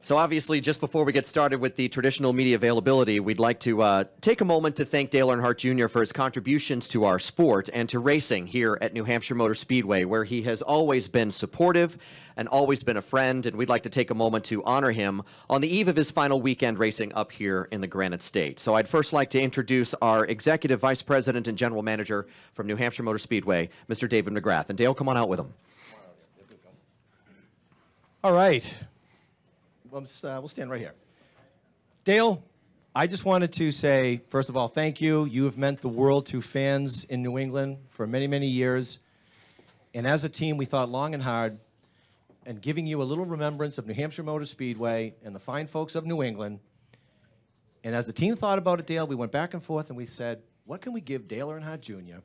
So obviously, just before we get started with the traditional media availability, we'd like to take a moment to thank Dale Earnhardt Jr. for his contributions to our sport and to racing here at New Hampshire Motor Speedway, where he has always been supportive and always been a friend, and we'd like to take a moment to honor him on the eve of his final weekend racing up here in the Granite State. So I'd first like to introduce our Executive Vice President and General Manager from New Hampshire Motor Speedway, Mr. David McGrath. And Dale, come on out with him. All right. We'll stand right here. Dale, I just wanted to say, first of all, thank you. You have meant the world to fans in New England for many, many years. And as a team, we thought long and hard, and giving you a little remembrance of New Hampshire Motor Speedway and the fine folks of New England. And as the team thought about it, Dale, we went back and forth and we said, what can we give Dale Earnhardt Jr.?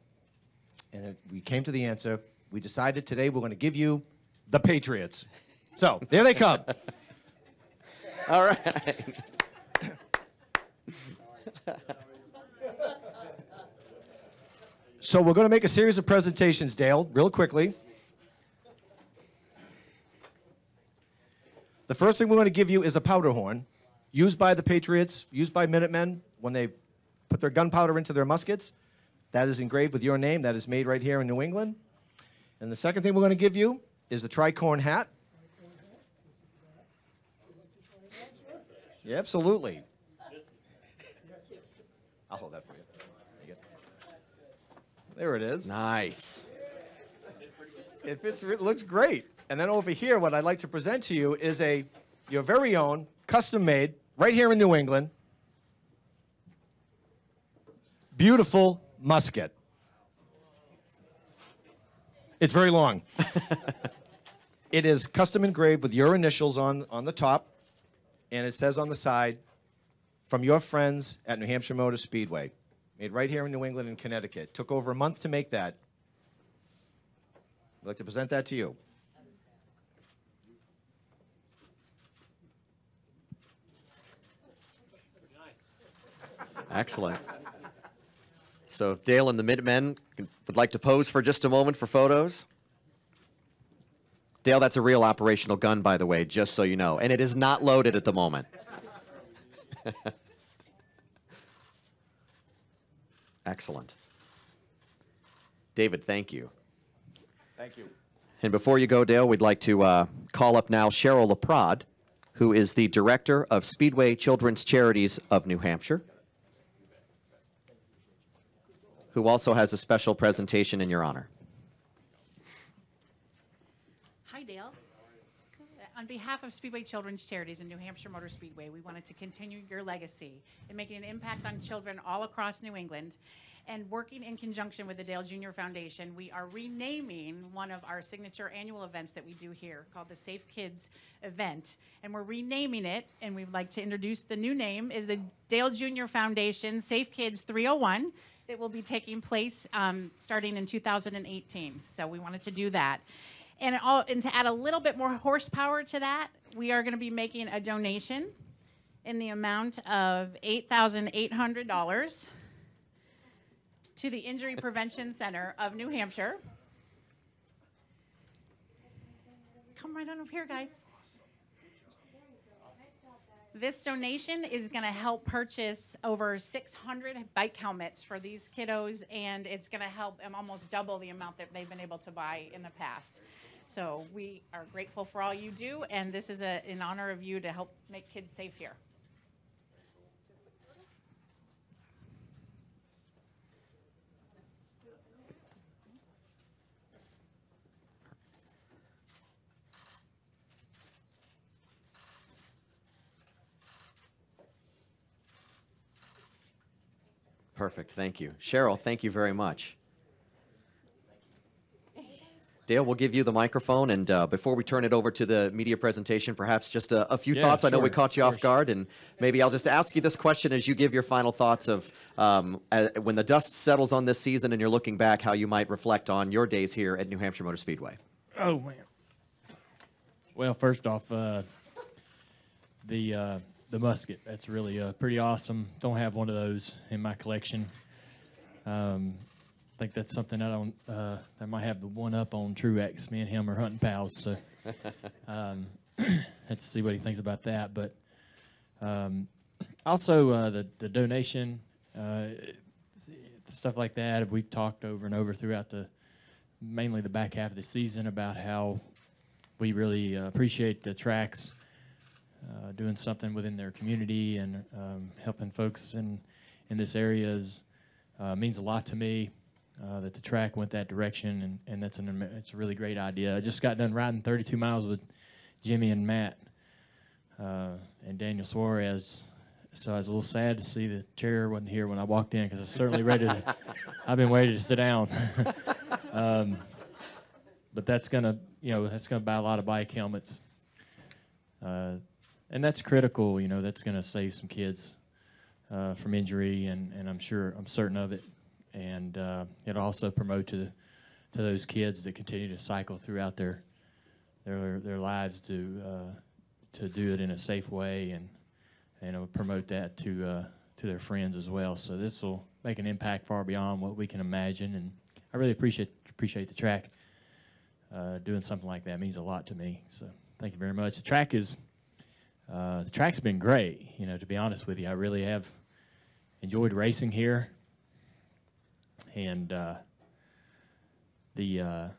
And then we came to the answer. We decided today we're going to give you the Patriots. So there they come. All right. So we're going to make a series of presentations, Dale, real quickly. The first thing we're going to give you is a powder horn, used by the Patriots, used by Minutemen when they put their gunpowder into their muskets. That is engraved with your name. That is made right here in New England. And the second thing we're going to give you is the tricorn hat. Yeah, absolutely. I'll hold that for you. There it is. Nice. It fits. It looks great. And then over here, what I'd like to present to you is your very own, custom-made, right here in New England, beautiful musket. It's very long. It is custom engraved with your initials on the top. And it says on the side, from your friends at New Hampshire Motor Speedway. Made right here in New England and Connecticut. Took over a month to make that. I'd like to present that to you. Excellent. So if Dale and the Minutemen would like to pose for just a moment for photos. Dale, that's a real operational gun, by the way, just so you know. And it is not loaded at the moment. Excellent. David, thank you. Thank you. And before you go, Dale, we'd like to call up now Cheryl LaPrade, who is the Director of Speedway Children's Charities of New Hampshire, who also has a special presentation in your honor. Hi, Dale. On behalf of Speedway Children's Charities and New Hampshire Motor Speedway, we wanted to continue your legacy in making an impact on children all across New England. And working in conjunction with the Dale Jr. Foundation, we are renaming one of our signature annual events that we do here called the Safe Kids event. And we're renaming it, and we'd like to introduce the new name is the Dale Jr. Foundation Safe Kids 301. It will be taking place starting in 2018. So we wanted to do that. And to add a little bit more horsepower to that, we are going to be making a donation in the amount of $8,800 to the Injury Prevention Center of New Hampshire. Come right on up here, guys. This donation is going to help purchase over 600 bike helmets for these kiddos, and it's going to help them almost double the amount that they've been able to buy in the past. So we are grateful for all you do, and this is in honor of you to help make kids safe here. Perfect. Thank you. Cheryl, thank you very much. Dale, we'll give you the microphone, and before we turn it over to the media presentation, perhaps just a few thoughts. Sure. I know we caught you off guard, and maybe I'll just ask you this question as you give your final thoughts of when the dust settles on this season and you're looking back, how you might reflect on your days here at New Hampshire Motor Speedway. Oh, man. Well, first off, the musket, that's really pretty awesome. Don't have one of those in my collection. I think that's something I don't, I might have the one up on Truex. Me and him are hunting pals. So have to see what he thinks about that. But also the donation, stuff like that. We've talked over and over throughout mainly the back half of the season about how we really appreciate the tracks doing something within their community and helping folks in this area means a lot to me. That the track went that direction, and it's a really great idea. I just got done riding 32 miles with Jimmy and Matt and Daniel Suarez, so I was a little sad to see the chair wasn't here when I walked in because I was certainly ready to. I've been ready to sit down, but that's gonna buy a lot of bike helmets, and that's critical. That's gonna save some kids from injury, and I'm certain of it. And it'll also promote to those kids that continue to cycle throughout their lives to do it in a safe way, and it'll promote that to their friends as well. So this will make an impact far beyond what we can imagine, and I really appreciate the track doing something like that. It means a lot to me. So thank you very much. The track's been great. To be honest with you, I really have enjoyed racing here. And the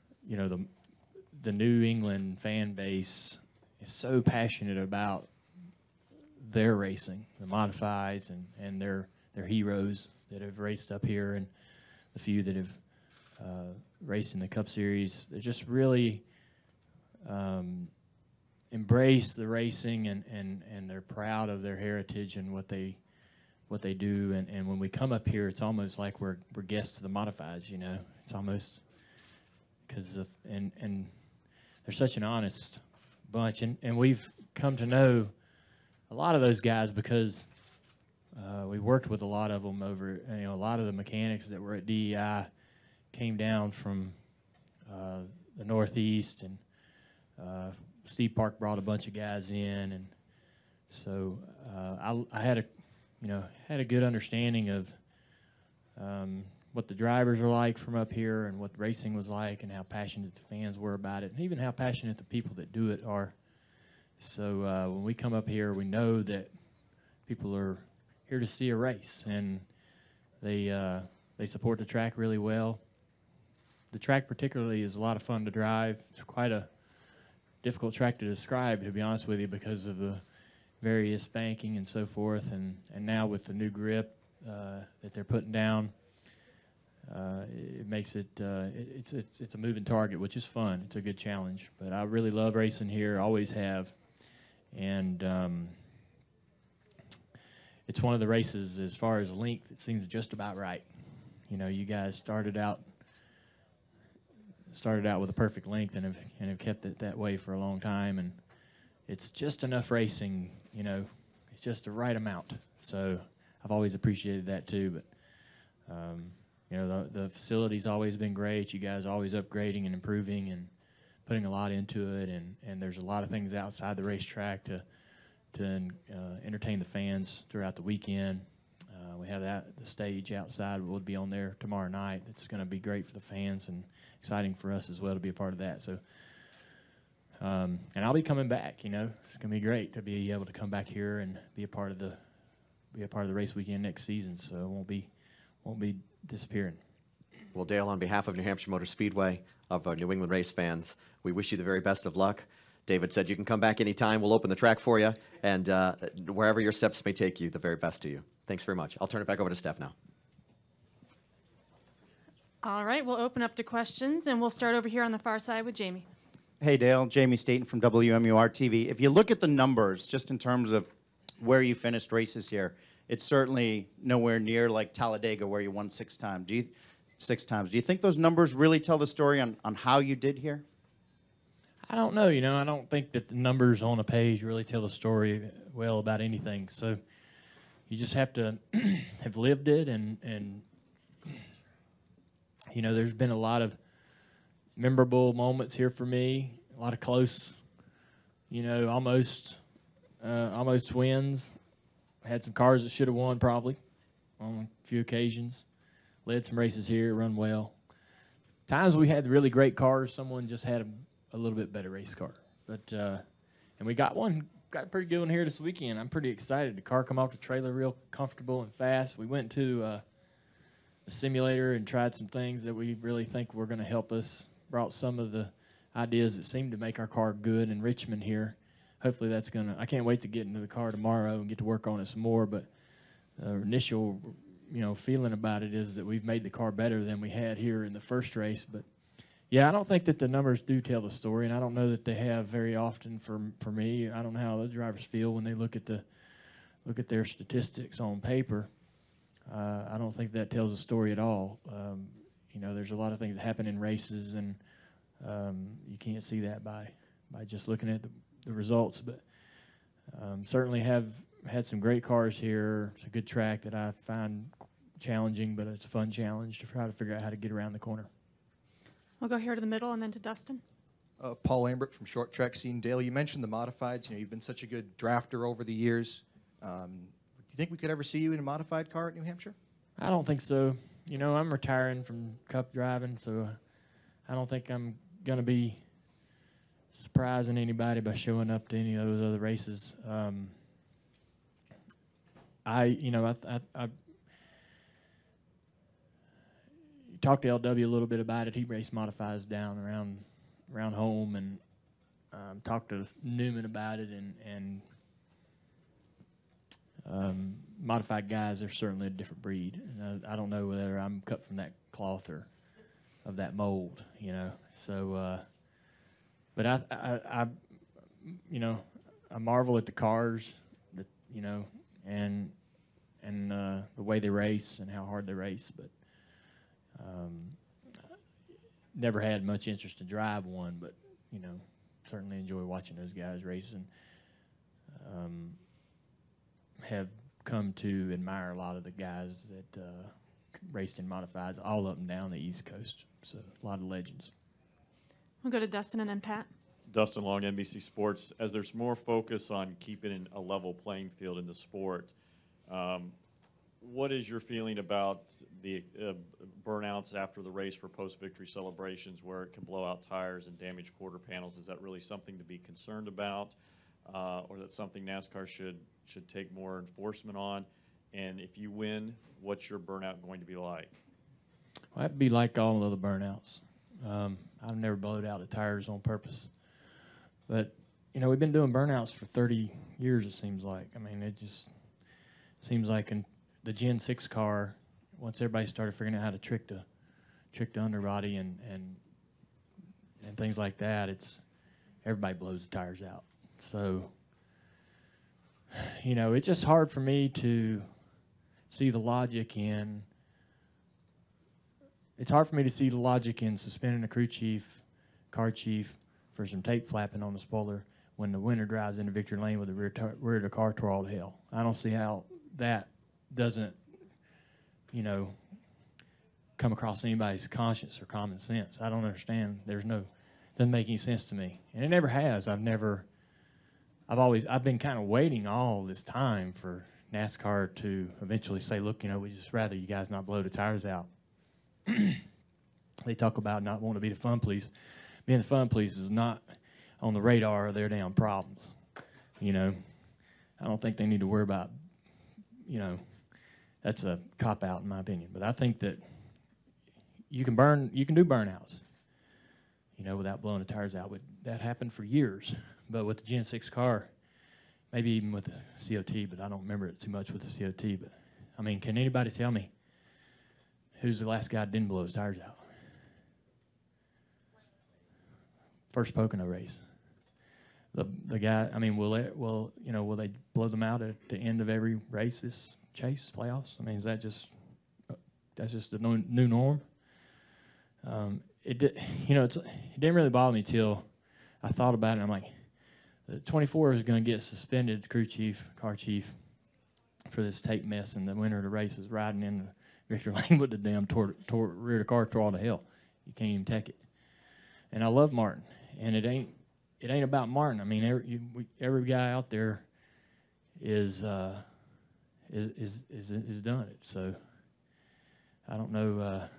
New England fan base is so passionate about their racing, the modifieds and their heroes that have raced up here, and the few that have raced in the Cup Series. They just really embrace the racing, and they're proud of their heritage and what they do, and when we come up here, it's almost like we're guests to the modifieds. It's almost because and they're such an honest bunch, and we've come to know a lot of those guys because we worked with a lot of them over. A lot of the mechanics that were at DEI came down from the Northeast, and Steve Park brought a bunch of guys in, and so I had a good understanding of what the drivers are like from up here, and what racing was like, and how passionate the fans were about it, and even how passionate the people that do it are. So when we come up here, we know that people are here to see a race, and they support the track really well. The track particularly is a lot of fun to drive. It's quite a difficult track to describe, to be honest with you, because of the various banking and so forth, and now with the new grip that they're putting down, it makes it it's a moving target, which is fun. It's a good challenge. But I really love racing here, always have, and it's one of the races as far as length, it seems just about right. You guys started out with a perfect length and have kept it that way for a long time, and it's just enough racing. It's just the right amount. So I've always appreciated that too. But the facility's always been great. You guys are always upgrading and improving and putting a lot into it. And there's a lot of things outside the racetrack to entertain the fans throughout the weekend. We have the stage outside. We'll be on there tomorrow night. It's going to be great for the fans and exciting for us as well to be a part of that. So. And I'll be coming back. It's going to be great to be able to come back here and be a part of the race weekend next season. So it won't be disappearing. Well, Dale, on behalf of New Hampshire Motor Speedway, of New England race fans, we wish you the very best of luck. David said you can come back anytime. We'll open the track for you, and wherever your steps may take you, the very best to you. Thanks very much. I'll turn it back over to Steph now. All right, we'll open up to questions, and we'll start over here on the far side with Jamie. Hey, Dale. Jamie Staten from WMUR-TV. If you look at the numbers, just in terms of where you finished races here, it's certainly nowhere near like Talladega, where you won 6 times. Do you think those numbers really tell the story on how you did here? I don't know. I don't think that the numbers on a page really tell the story well about anything. So you just have to have lived it, and there's been a lot of memorable moments here for me, a lot of close, almost wins. Had some cars that should have won probably on a few occasions. Led some races here, run well. Times we had really great cars, someone just had a little bit better race car. But And we got a pretty good one here this weekend. I'm pretty excited. The car come off the trailer real comfortable and fast. We went to a simulator and tried some things that we really think were going to help us. Brought some of the ideas that seemed to make our car good in Richmond here. Hopefully that's going to – I can't wait to get into the car tomorrow and get to work on it some more. But the initial, feeling about it is that we've made the car better than we had here in the first race. But, yeah, I don't think that the numbers do tell the story, and I don't know that they have very often for me. I don't know how the drivers feel when they look at their statistics on paper. I don't think that tells a story at all. There's a lot of things that happen in races, and you can't see that by just looking at the results. But certainly have had some great cars here. It's a good track that I find challenging, but it's a fun challenge to try to figure out how to get around the corner. We'll go here to the middle and then to Dustin. Paul Lambert from Short Track Scene. Dale, you mentioned the modifieds. You've been such a good drafter over the years. Do you think we could ever see you in a modified car at New Hampshire? I don't think so. I'm retiring from Cup driving, so I don't think I'm going to be surprising anybody by showing up to any of those other races. You talked to LW a little bit about it. He raced modifieds down around home, and talked to Newman about it, and modified guys are certainly a different breed. And I don't know whether I'm cut from that cloth or of that mold, So, but I marvel at the cars, and the way they race and how hard they race. But never had much interest to drive one, but certainly enjoy watching those guys race, and have come to admire a lot of the guys that raced in modifieds all up and down the East Coast. So a lot of legends. We'll go to Dustin and then Pat. Dustin Long, NBC Sports. As there's more focus on keeping a level playing field in the sport, what is your feeling about the burnouts after the race for post-victory celebrations where it can blow out tires and damage quarter panels? Is that really something to be concerned about, or that something NASCAR should take more enforcement on? And if you win, what's your burnout going to be like? Well, that'd be like all of the burnouts. I've never blowed out the tires on purpose. But, we've been doing burnouts for 30 years, it seems like. I mean, it just seems like in the Gen 6 car, once everybody started figuring out how to trick the underbody and things like that, everybody blows the tires out. So, it's just hard for me to see the logic in. It's hard for me to see the logic in suspending a crew chief, car chief, for some tape flapping on the spoiler when the winner drives into victory lane with the rear of the car tore all to hell. I don't see how that doesn't, come across anybody's conscience or common sense. I don't understand. Doesn't make any sense to me, and it never has. I've been kind of waiting all this time for NASCAR to eventually say, look, we just rather you guys not blow the tires out. They talk about not wanting to be the fun police. Being the fun police is not on the radar of their damn problems. I don't think they need to worry about, that's a cop-out in my opinion. But I think that you can do burnouts, without blowing the tires out. That happened for years. But with the Gen 6 car, maybe even with the COT, but I don't remember it too much with the COT. But, I mean, can anybody tell me who's the last guy that didn't blow his tires out? First Pocono race. The guy, I mean, will they blow them out at the end of every race this chase playoffs? I mean, that's just the new norm? It didn't really bother me till I thought about it. I'm like, the 24 is going to get suspended, crew chief, car chief, for this tape mess, and the winner of the race is riding in the victory lane with the damn rear of the car tore all to hell. You can't even take it. And I love Martin, and it ain't about Martin. I mean, every guy out there is done it. So I don't know.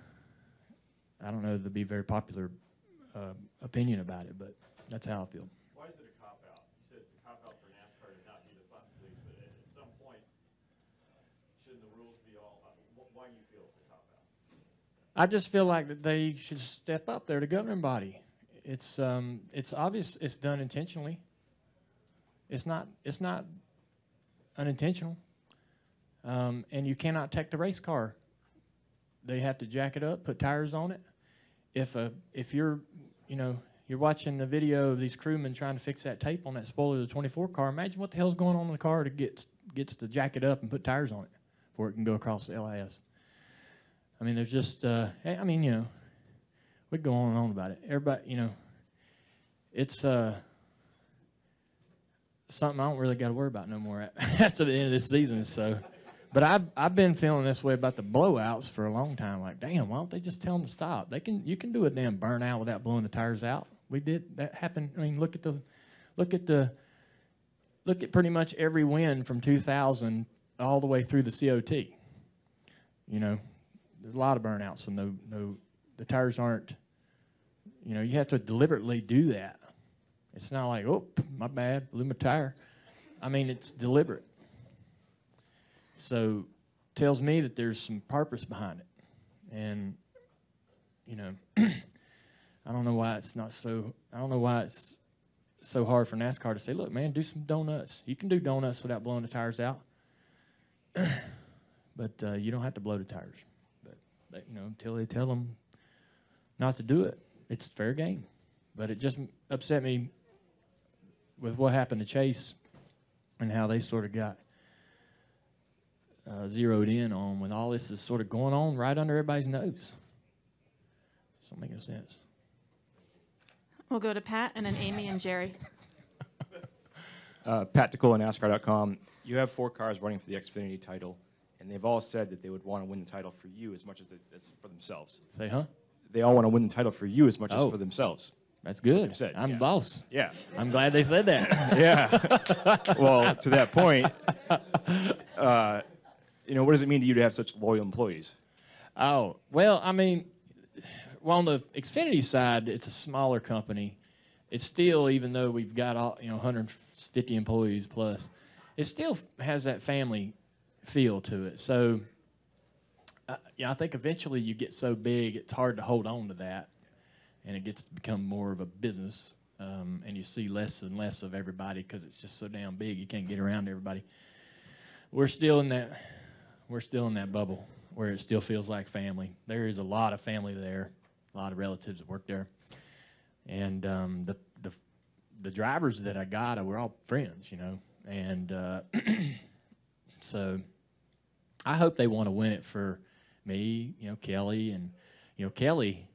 I don't know there'd be a very popular opinion about it, but that's how I feel. Why is it a cop-out? You said it's a I just feel like that they should step up. They're the governing body. It's obvious it's done intentionally. It's not unintentional. And you cannot take the race car. They have to jack it up, put tires on it. If you're watching the video of these crewmen trying to fix that tape on that spoiler of the 24 car, imagine what the hell's going on in the car to gets to jack it up and put tires on it before it can go across the LIS. I mean, there's just, we go on and on about it. Everybody, it's something I don't really got to worry about no more after the end of this season. So, but I've been feeling this way about the blowouts for a long time. Like, damn, why don't they just tell them to stop? You can do a damn burnout without blowing the tires out. We did that happen. I mean, look at pretty much every win from 2000 all the way through the COT. There's a lot of burnouts when the tires aren't. You have to deliberately do that. It's not like, oh, my bad, blew my tire. I mean, it's deliberate. So, tells me that there's some purpose behind it. And, I don't know why it's so hard for NASCAR to say, look, man, do some donuts. You can do donuts without blowing the tires out. But you don't have to blow the tires. But, until they tell them not to do it, it's fair game. But it just upset me with what happened to Chase and how they sort of got zeroed in on when all this is sort of going on right under everybody's nose. Doesn't make any sense. We'll go to Pat and then Amy and Jerry. Pat DeCola, NASCAR.com. You have 4 cars running for the Xfinity title, and they've all said that they would want to win the title for you as much as for themselves. Say, huh? They all want to win the title for you as much as for themselves. That's good. That's said, I'm yeah. the boss. Yeah. I'm glad they said that. Yeah. Well, to that point, what does it mean to you to have such loyal employees? Oh, well, I mean, on the Xfinity side, it's a smaller company. It's still, even though we've got 150 employees plus, it still has that family feel to it. So, I think eventually you get so big, it's hard to hold on to that, and it gets to become more of a business, and you see less and less of everybody because it's just so damn big. You can't get around everybody. We're still in that bubble where it still feels like family. There is a lot of family there, a lot of relatives that work there, and the drivers that I got, we're all friends, and so I hope they want to win it for me, Kelly, and Kelly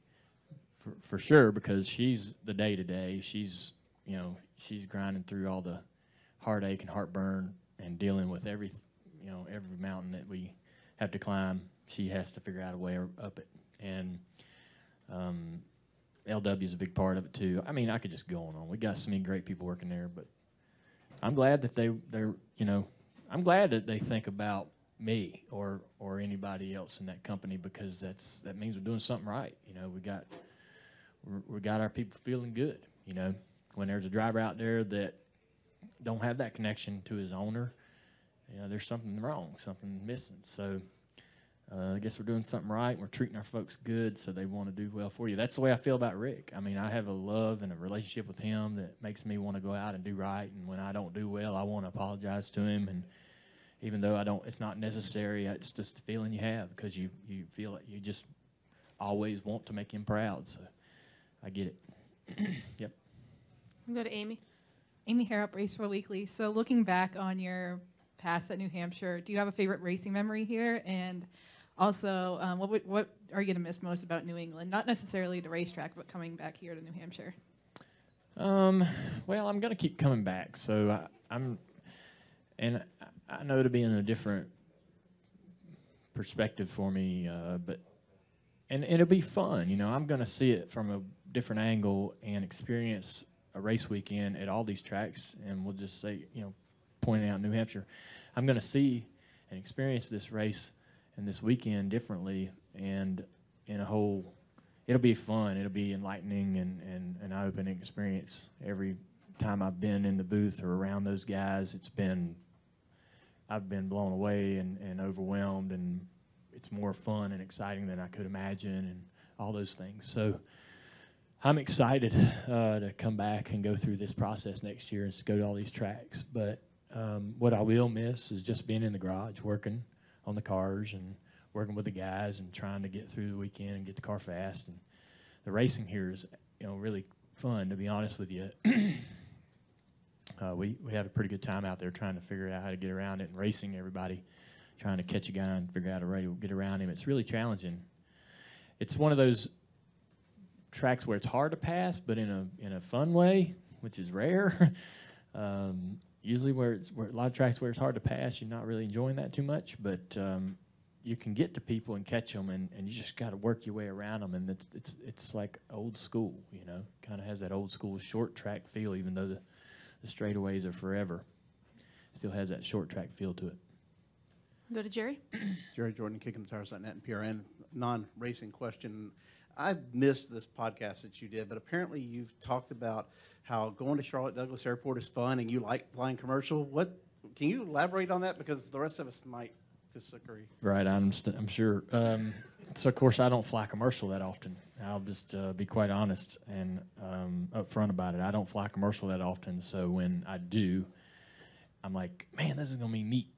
for sure, because she's the day-to-day. She's grinding through all the heartache and heartburn and dealing with every mountain that we have to climb. She has to figure out a way up it, and LW is a big part of it too. I mean, I could just go on. We got so many great people working there, but I'm glad that I'm glad that they think about me or anybody else in that company, because that means we're doing something right. We got our people feeling good. When there's a driver out there that don't have that connection to his owner, there's something wrong, something missing. So I guess we're doing something right. We're treating our folks good, so they want to do well for you. That's the way I feel about Rick. I mean, I have a love and a relationship with him that makes me want to go out and do right. And when I don't do well, I want to apologize to him. And even though it's not necessary, it's just the feeling you have, because you feel like you just always want to make him proud. So I get it. Yep. We'll go to Amy. Amy Harrop, Race for Weekly. So looking back on your past at New Hampshire, do you have a favorite racing memory here? And also, what are you going to miss most about New England? Not necessarily the racetrack, but coming back here to New Hampshire. Well, I'm going to keep coming back. So I know it'll be in a different perspective for me, but it'll be fun. I'm going to see it from a different angle and experience a race weekend at all these tracks. And we'll just say, pointing out New Hampshire, I'm going to see and experience this race and this weekend differently, and in a whole, it'll be fun. It'll be enlightening and an eye-opening experience. Every time I've been in the booth or around those guys, I've been blown away and overwhelmed, and it's more fun and exciting than I could imagine, and all those things. So I'm excited to come back and go through this process next year and go to all these tracks. But what I will miss is just being in the garage, working on the cars and working with the guys and trying to get through the weekend and get the car fast. And the racing here is, really fun, to be honest with you. We have a pretty good time out there trying to figure out how to get around it and racing everybody, trying to catch a guy and figure out a way to get around him. It's really challenging. It's one of those tracks where it's hard to pass, but in a fun way, which is rare. Usually where a lot of tracks where it's hard to pass, you're not really enjoying that too much, but you can get to people and catch them, and you just got to work your way around them, and it's like old school, kind of has that old school short track feel, even though the straightaways are forever. Still has that short track feel to it. Go to Jerry. Jerry Jordan, KickingTheTires.net and PRN. Non-racing question. I missed this podcast that you did, but apparently you've talked about how going to Charlotte Douglas Airport is fun and you like flying commercial. Can you elaborate on that? Because the rest of us might disagree. Right, I'm sure. So, of course, I don't fly commercial that often. I'll just be quite honest and upfront about it. I don't fly commercial that often, so when I do, I'm like, man, this is going to be neat.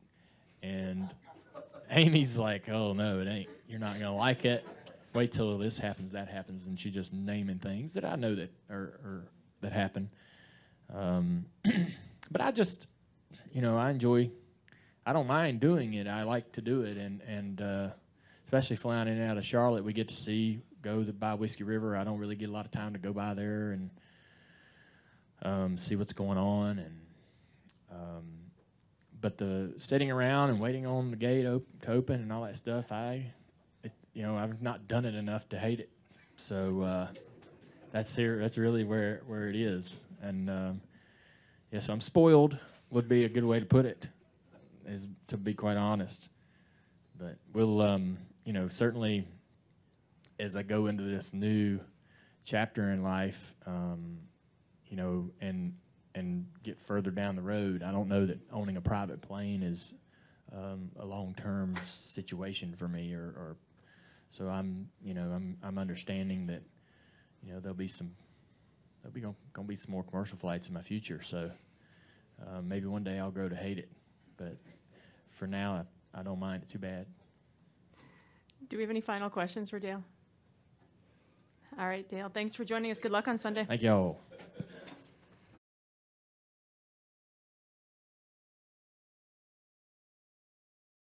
And Amy's like, oh, no, it ain't. You're not going to like it. Wait till this happens, that happens, and she's just naming things that I know that that happen. But I just, I enjoy. I don't mind doing it. I like to do it, and especially flying in and out of Charlotte, we get to go by Whiskey River. I don't really get a lot of time to go by there and see what's going on, and but the sitting around and waiting on the gate to open and all that stuff, I've not done it enough to hate it. So that's really where it is. And yes, I'm spoiled would be a good way to put it, is to be quite honest. But we'll, certainly as I go into this new chapter in life, and get further down the road, I don't know that owning a private plane is a long-term situation for me, or so I'm understanding that there'll be gonna be some more commercial flights in my future. So maybe one day I'll grow to hate it, but for now I don't mind it too bad. Do we have any final questions for Dale? All right, Dale, thanks for joining us. Good luck on Sunday. Thank y'all.